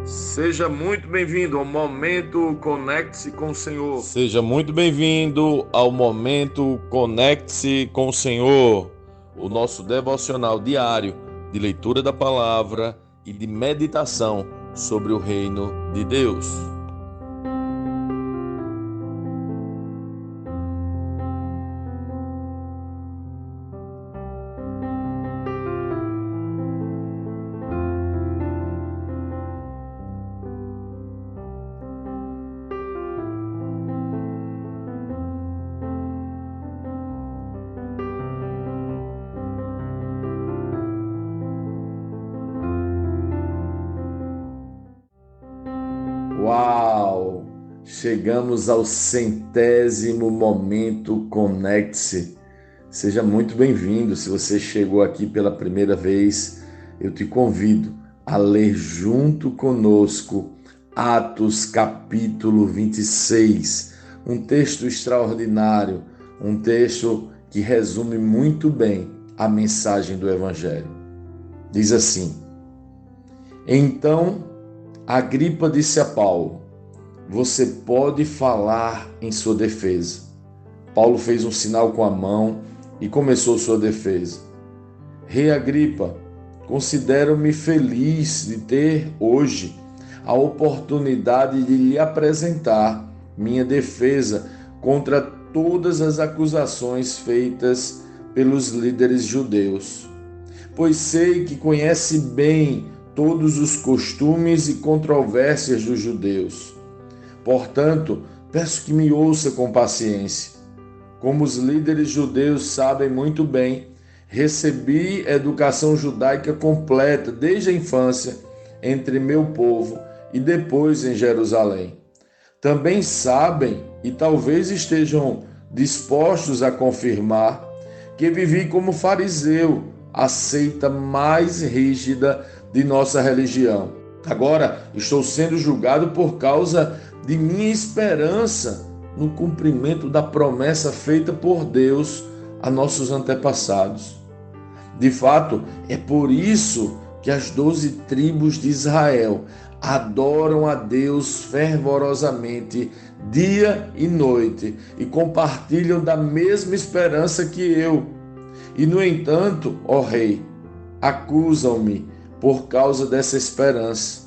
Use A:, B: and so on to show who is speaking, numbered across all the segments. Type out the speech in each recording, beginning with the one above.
A: Seja muito bem-vindo ao Momento Conecte-se com o Senhor.
B: Seja muito bem-vindo ao Momento Conecte-se com o Senhor, o nosso devocional diário de leitura da palavra e de meditação sobre o reino de Deus.
C: Uau! Chegamos ao 100º Momento Conecte-se. Seja muito bem-vindo. Se você chegou aqui pela primeira vez, eu te convido a ler junto conosco Atos capítulo 26, um texto extraordinário, um texto que resume muito bem a mensagem do Evangelho. Diz assim: Então Agripa disse a Paulo: você pode falar em sua defesa. Paulo fez um sinal com a mão e começou sua defesa. Rei Agripa, considero-me feliz de ter hoje a oportunidade de lhe apresentar minha defesa contra todas as acusações feitas pelos líderes judeus, pois sei que conhece bem todos os costumes e controvérsias dos judeus. Portanto, peço que me ouça com paciência. Como os líderes judeus sabem muito bem, recebi educação judaica completa desde a infância entre meu povo e depois em Jerusalém. Também sabem, e talvez estejam dispostos a confirmar, que vivi como fariseu, a seita mais rígida de nossa religião. Agora estou sendo julgado por causa de minha esperança no cumprimento da promessa feita por Deus a nossos antepassados. De fato, é por isso que as 12 tribos de Israel adoram a Deus fervorosamente dia e noite e compartilham da mesma esperança que eu. E, no entanto, ó rei, acusam-me por causa dessa esperança,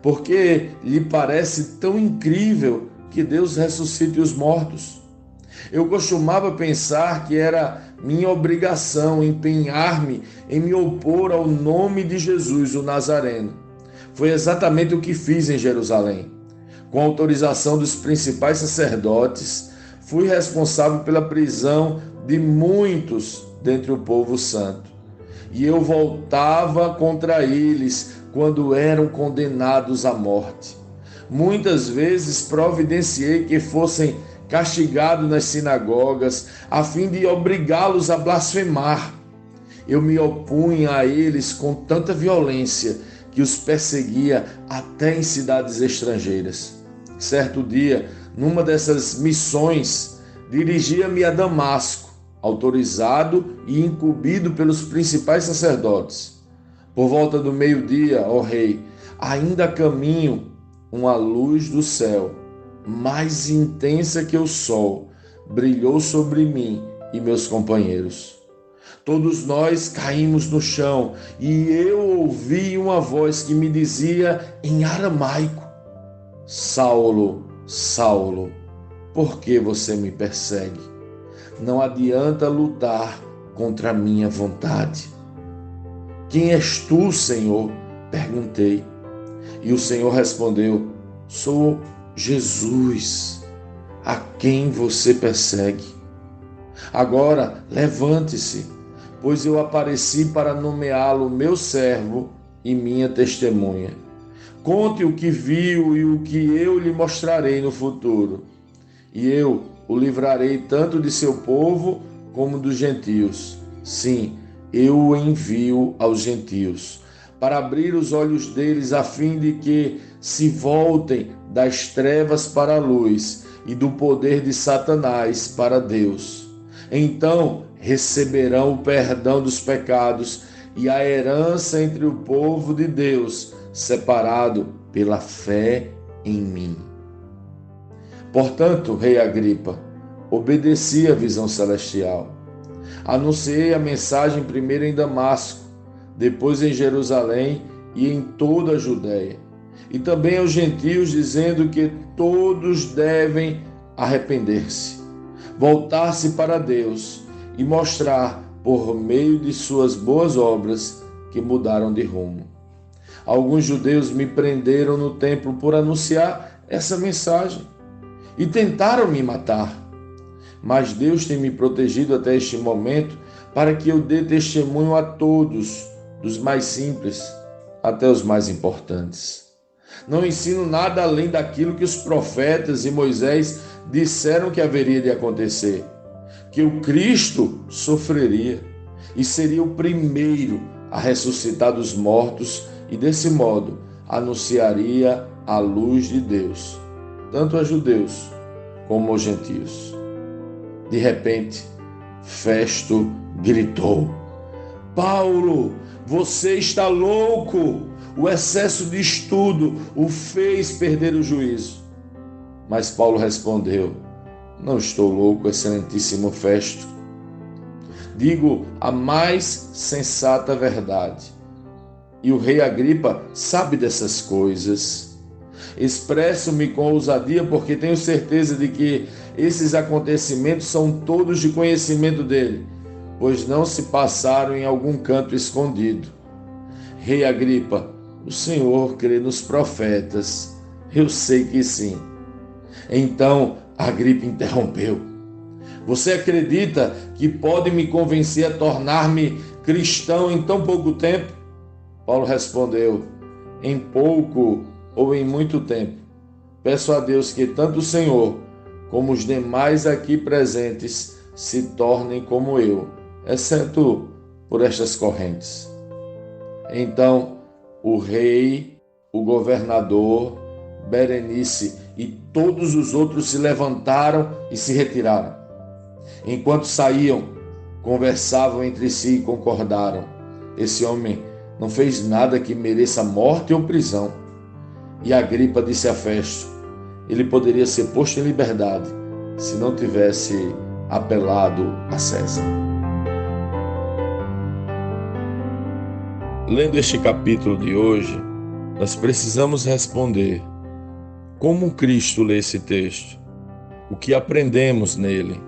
C: porque lhe parece tão incrível que Deus ressuscite os mortos. Eu costumava pensar que era minha obrigação empenhar-me em me opor ao nome de Jesus, o Nazareno. Foi exatamente o que fiz em Jerusalém. Com autorização dos principais sacerdotes, fui responsável pela prisão de muitos dentre o povo santo. E eu voltava contra eles quando eram condenados à morte. Muitas vezes providenciei que fossem castigados nas sinagogas, a fim de obrigá-los a blasfemar. Eu me opunha a eles com tanta violência que os perseguia até em cidades estrangeiras. Certo dia, numa dessas missões, dirigia-me a Damasco, autorizado e incumbido pelos principais sacerdotes. Por volta do meio-dia, ó rei, ainda a caminho, uma luz do céu, mais intensa que o sol, brilhou sobre mim e meus companheiros. Todos nós caímos no chão e eu ouvi uma voz que me dizia em aramaico: Saulo, Saulo, por que você me persegue? Não adianta lutar contra a minha vontade. Quem és tu, Senhor? Perguntei. E o Senhor respondeu: sou Jesus, a quem você persegue. Agora levante-se, pois eu apareci para nomeá-lo meu servo e minha testemunha. Conte o que viu e o que eu lhe mostrarei no futuro. E eu o livrarei tanto de seu povo como dos gentios. Sim, eu o envio aos gentios, para abrir os olhos deles a fim de que se voltem das trevas para a luz e do poder de Satanás para Deus. Então receberão o perdão dos pecados e a herança entre o povo de Deus separado pela fé em mim. Portanto, rei Agripa, obedeci à visão celestial. Anunciei a mensagem primeiro em Damasco, depois em Jerusalém e em toda a Judéia, e também aos gentios, dizendo que todos devem arrepender-se, voltar-se para Deus e mostrar, por meio de suas boas obras, que mudaram de rumo. Alguns judeus me prenderam no templo por anunciar essa mensagem e tentaram me matar. Mas Deus tem me protegido até este momento para que eu dê testemunho a todos, dos mais simples até os mais importantes. Não ensino nada além daquilo que os profetas e Moisés disseram que haveria de acontecer, que o Cristo sofreria e seria o primeiro a ressuscitar dos mortos e, desse modo, anunciaria a luz de Deus, tanto a judeus como aos gentios. De repente, Festo gritou: Paulo, você está louco! O excesso de estudo o fez perder o juízo. Mas Paulo respondeu: não estou louco, excelentíssimo Festo. Digo a mais sensata verdade. E o rei Agripa sabe dessas coisas. Expresso-me com ousadia porque tenho certeza de que esses acontecimentos são todos de conhecimento dele, pois não se passaram em algum canto escondido. Rei Agripa, o Senhor crê nos profetas. Eu sei que sim. Então Agripa interrompeu: você acredita que pode me convencer a tornar-me cristão em tão pouco tempo? Paulo respondeu: em pouco ou em muito tempo. Peço a Deus que tanto o Senhor como os demais aqui presentes se tornem como eu, exceto por estas correntes. Então, o rei, o governador, Berenice e todos os outros se levantaram e se retiraram. Enquanto saíam, conversavam entre si e concordaram: esse homem não fez nada que mereça morte ou prisão. E Agripa disse a Festo: ele poderia ser posto em liberdade se não tivesse apelado a César.
B: Lendo este capítulo de hoje, nós precisamos responder: como Cristo lê esse texto? O que aprendemos nele?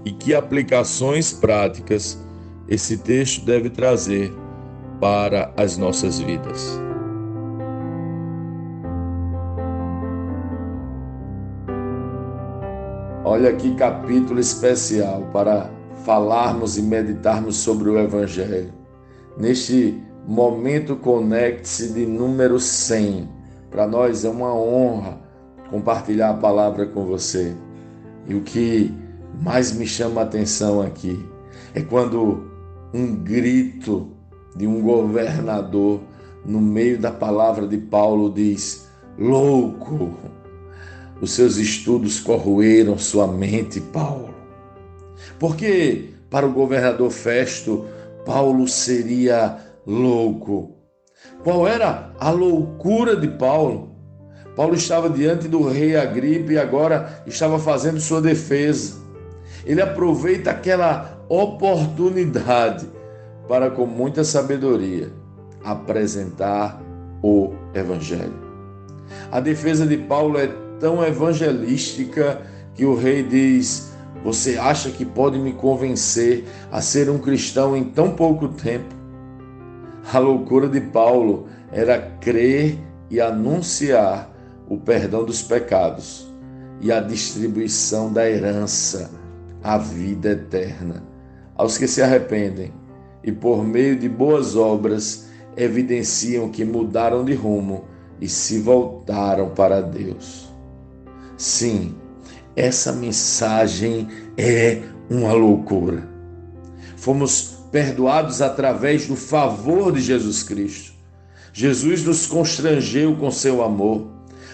B: E que aplicações práticas esse texto deve trazer para as nossas vidas?
C: Olha que capítulo especial para falarmos e meditarmos sobre o Evangelho. Neste momento Conecte-se de número 100. Para nós é uma honra compartilhar a palavra com você. E o que mais me chama a atenção aqui é quando um grito de um governador no meio da palavra de Paulo diz: louco! Os seus estudos corroeram sua mente, Paulo. Porque para o governador Festo, Paulo seria louco. Qual era a loucura de Paulo? Paulo estava diante do rei Agripa e agora estava fazendo sua defesa. Ele aproveita aquela oportunidade para, com muita sabedoria, apresentar o Evangelho. A defesa de Paulo é tão evangelística que o rei diz: você acha que pode me convencer a ser um cristão em tão pouco tempo? A loucura de Paulo era crer e anunciar o perdão dos pecados e a distribuição da herança, a vida eterna, aos que se arrependem e, por meio de boas obras, evidenciam que mudaram de rumo e se voltaram para Deus. Sim, essa mensagem é uma loucura. Fomos perdoados através do favor de Jesus Cristo. Jesus nos constrangeu com seu amor.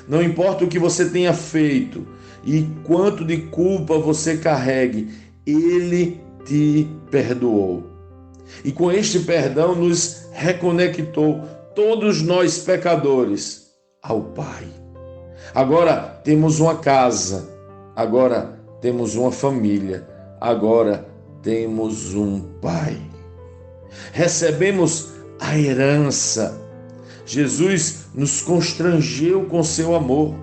C: Não importa o que você tenha feito e quanto de culpa você carregue, Ele te perdoou. E com este perdão nos reconectou todos nós pecadores ao Pai. Agora temos uma casa, agora temos uma família, agora temos um Pai. Recebemos a herança. Jesus nos constrangeu com seu amor.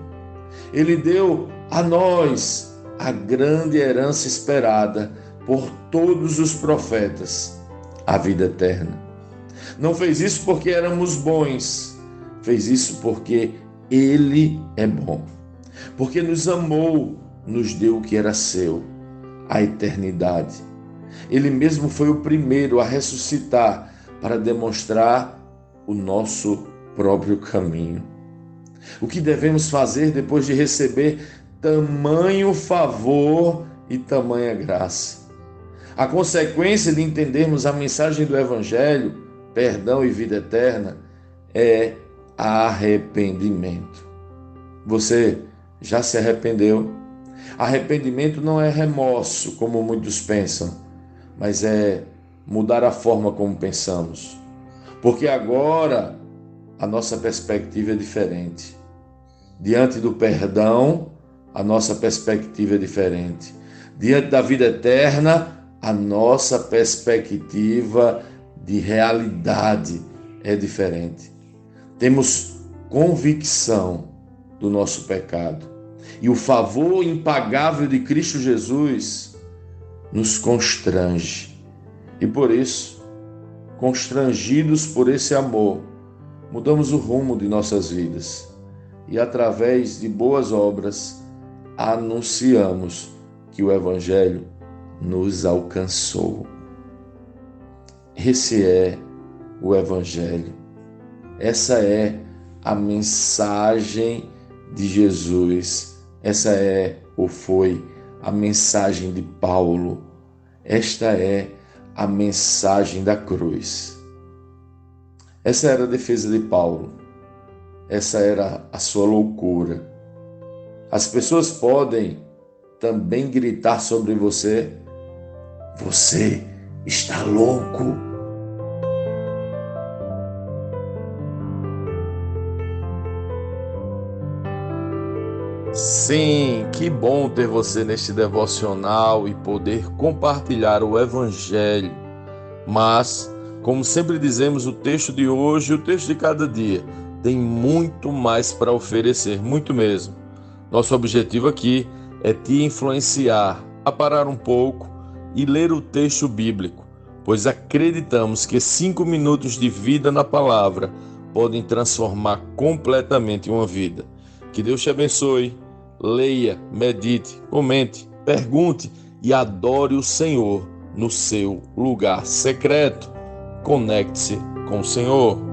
C: Ele deu a nós a grande herança esperada por todos os profetas, a vida eterna. Não fez isso porque éramos bons, fez isso porque Ele é bom. Porque nos amou, nos deu o que era seu, a eternidade. Ele mesmo foi o primeiro a ressuscitar para demonstrar o nosso próprio caminho. O que devemos fazer depois de receber tamanho favor e tamanha graça? A consequência de entendermos a mensagem do Evangelho, perdão e vida eterna, é arrependimento. Você já se arrependeu? Arrependimento não é remorso, como muitos pensam, mas é mudar a forma como pensamos. Porque agora a nossa perspectiva é diferente. Diante do perdão, a nossa perspectiva é diferente. Diante da vida eterna, a nossa perspectiva de realidade é diferente. Temos convicção do nosso pecado. E o favor impagável de Cristo Jesus nos constrange. E por isso, constrangidos por esse amor, mudamos o rumo de nossas vidas. E através de boas obras, anunciamos que o Evangelho nos alcançou. Esse é o Evangelho. Essa é a mensagem de Jesus. Essa é ou foi a mensagem de Paulo. Esta é a mensagem da cruz. Essa era a defesa de Paulo. Essa era a sua loucura. As pessoas podem também gritar sobre você: você está louco.
B: Sim, que bom ter você neste devocional e poder compartilhar o Evangelho. Mas, como sempre dizemos, o texto de hoje, o texto de cada dia, tem muito mais para oferecer, muito mesmo. Nosso objetivo aqui é te influenciar a parar um pouco e ler o texto bíblico, pois acreditamos que 5 minutos de vida na palavra podem transformar completamente uma vida. Que Deus te abençoe. Leia, medite, comente, pergunte e adore o Senhor no seu lugar secreto. Conecte-se com o Senhor.